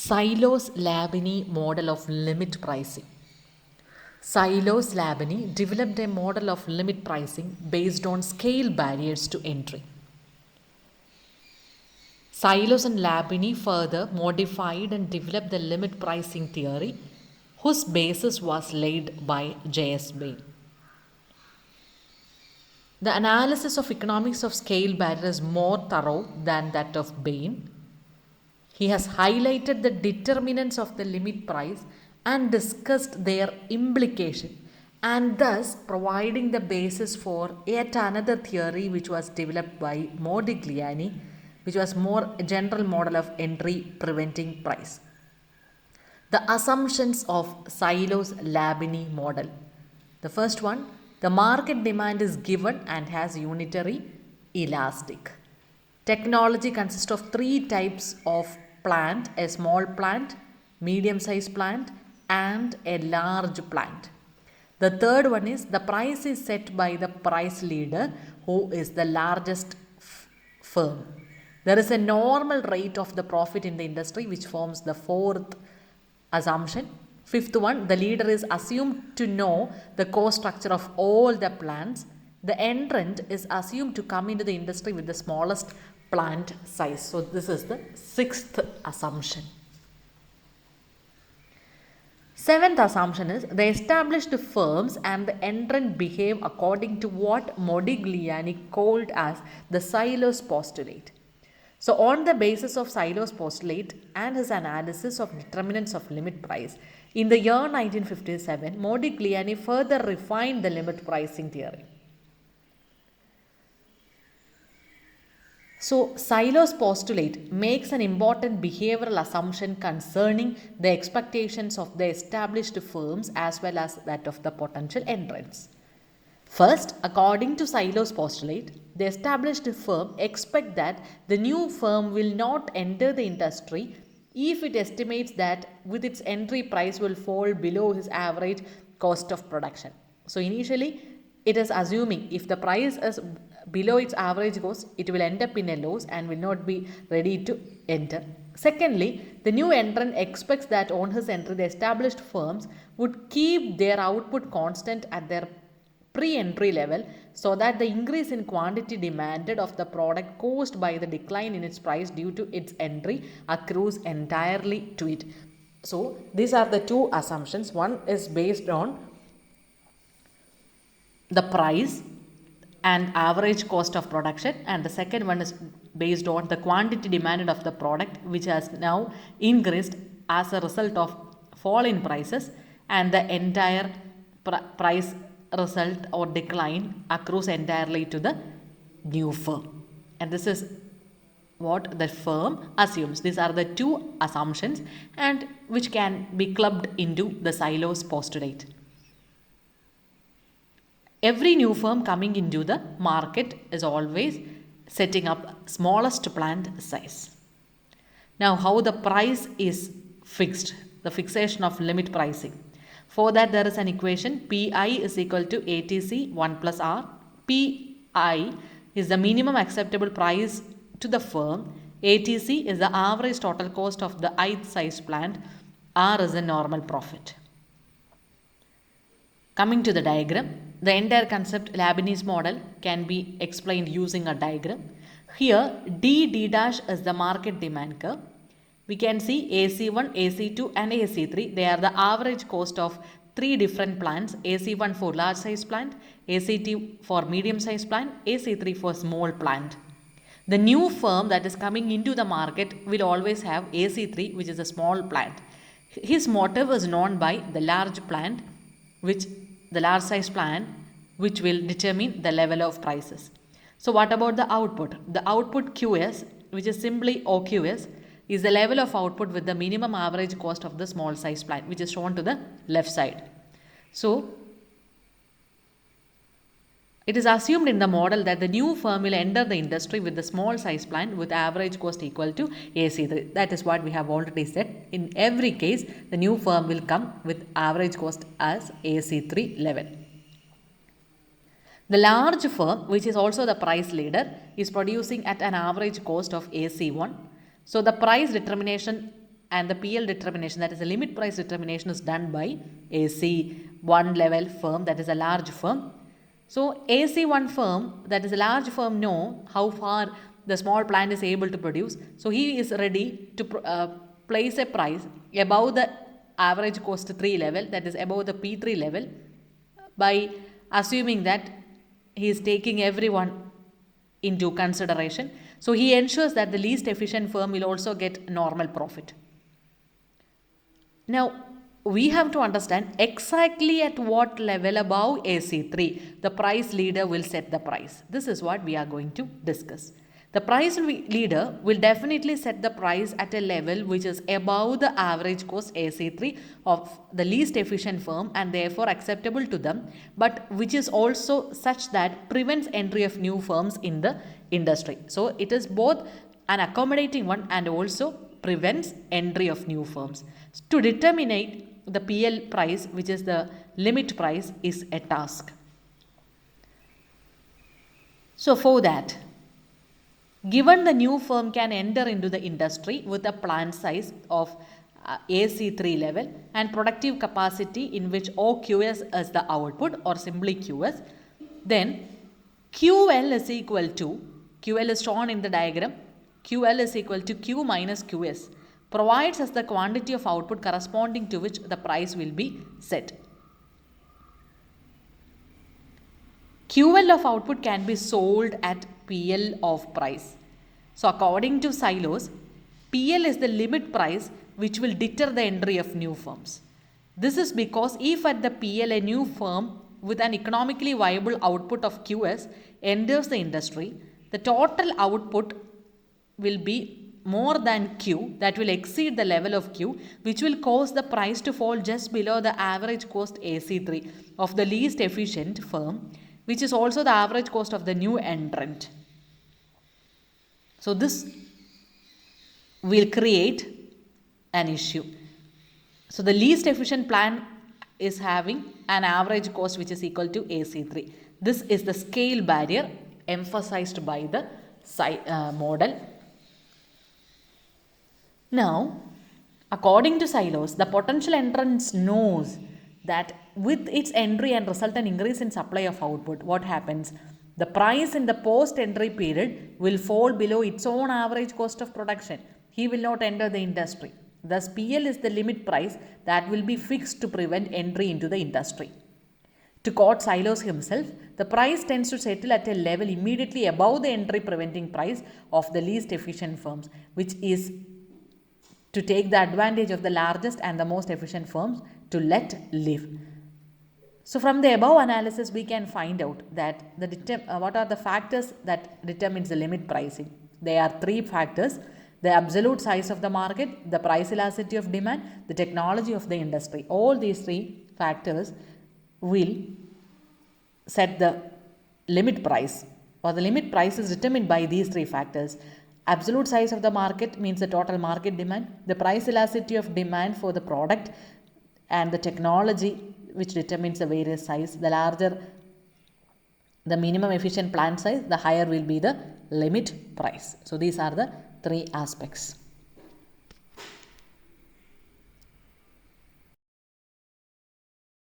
Sylos Labini model of limit pricing. Sylos Labini developed a model of limit pricing based on scale barriers to entry. Sylos and Labini further modified and developed the limit pricing theory, whose basis was laid by J.S. Bain. The analysis of economics of scale barrier is more thorough than that of Bain. He has highlighted the determinants of the limit price and discussed their implication, and thus providing the basis for yet another theory which was developed by Modigliani, which was more a general model of entry preventing price. The assumptions of Sylos Labini model. The first one, the market demand is given and has unitary elastic. Technology consists of three types of plant: a small plant, medium sized plant, and a large plant. The third one is the price is set by the price leader, who is the largest firm. There is a normal rate of the profit in the industry, which forms the fourth assumption. Fifth one, the leader is assumed to know the cost structure of all the plants. The entrant is assumed to come into the industry with the smallest plant size. So this is the sixth assumption. Seventh assumption is the established firms and the entrant behave according to what Modigliani called as the Sylos postulate. So on the basis of Sylos postulate and his analysis of determinants of limit price, in the year 1957, Modigliani further refined the limit pricing theory. So, Sylos postulate makes an important behavioral assumption concerning the expectations of the established firms as well as that of the potential entrants. First, according to Sylos postulate, the established firm expects that the new firm will not enter the industry if it estimates that with its entry price will fall below his average cost of production. So initially it is assuming if the price is below its average cost, it will end up in a loss and will not be ready to enter. Secondly, the new entrant expects that on his entry the established firms would keep their output constant at their pre-entry level, so that the increase in quantity demanded of the product caused by the decline in its price due to its entry accrues entirely to it. So these are the two assumptions. One is based on the price and average cost of production, and the second one is based on the quantity demanded of the product, which has now increased as a result of fall in prices, and the entire price result or decline accrues entirely to the new firm. And this is what the firm assumes. These are the two assumptions and which can be clubbed into the Sylos postulate. Every new firm coming into the market is always setting up smallest plant size. Now, how the price is fixed, the fixation of limit pricing. For that, there is an equation: Pi is equal to ATC 1 plus R. Pi is the minimum acceptable price to the firm. ATC is the average total cost of the ith size plant. R is the normal profit. Coming to the diagram, the entire concept Labini's model can be explained using a diagram. Here, D dash is the market demand curve. We can see AC1, AC2 and AC3. They are the average cost of three different plants: AC1 for large size plant, AC2 for medium size plant, AC3 for small plant. The new firm that is coming into the market will always have AC3, which is a small plant. His motive is known by the large plant, which the large size plant, which will determine the level of prices. So what about the output? The output QS, which is simply OQS, is the level of output with the minimum average cost of the small size plant, which is shown to the left side. So it is assumed in the model that the new firm will enter the industry with the small size plant with average cost equal to AC3. That is what we have already said. In every case, the new firm will come with average cost as AC3 level. The large firm, which is also the price leader, is producing at an average cost of AC1. So the price determination and the PL determination, that is the limit price determination, is done by AC one level firm, that is a large firm. So AC1 firm, that is a large firm, know how far the small plant is able to produce. So he is ready to place a price above the average cost 3 level, that is above the P3 level, by assuming that he is taking everyone into consideration. So he ensures that the least efficient firm will also get normal profit. Now, we have to understand exactly at what level above AC3 the price leader will set the price. This is what we are going to discuss. The price leader will definitely set the price at a level which is above the average cost AC3 of the least efficient firm and therefore acceptable to them, but which is also such that prevents entry of new firms in the industry. So it is both an accommodating one and also prevents entry of new firms. To determine the PL price, which is the limit price, is a task. So for that, given the new firm can enter into the industry with a plant size of AC3 level and productive capacity in which OQS is the output or simply QS, then QL is equal to, QL is shown in the diagram, QL is equal to Q minus QS, provides us the quantity of output corresponding to which the price will be set. QL of output can be sold at PL of price. So according to Sylos, PL is the limit price which will deter the entry of new firms. This is because if at the PL a new firm with an economically viable output of QS enters the industry, the total output will be more than Q, that will exceed the level of Q, which will cause the price to fall just below the average cost AC3 of the least efficient firm, which is also the average cost of the new entrant. So this will create an issue. So the least efficient plant is having an average cost which is equal to AC3. This is the scale barrier emphasized by the model. Now, according to Sylos, the potential entrant knows that with its entry and resultant increase in supply of output, what happens? The price in the post-entry period will fall below its own average cost of production. He will not enter the industry. Thus, PL is the limit price that will be fixed to prevent entry into the industry. To quote Sylos himself, the price tends to settle at a level immediately above the entry preventing price of the least efficient firms, which is to take the advantage of the largest and the most efficient firms to let live. So from the above analysis, we can find out that what are the factors that determines the limit pricing. There are 3 factors: the absolute size of the market, the price elasticity of demand, the technology of the industry. All these 3 factors will set the limit price, or the limit price is determined by these 3 factors. Absolute size of the market means the total market demand, the price elasticity of demand for the product, and the technology which determines the various size. The larger the minimum efficient plant size, the higher will be the limit price. So these are the 3 aspects.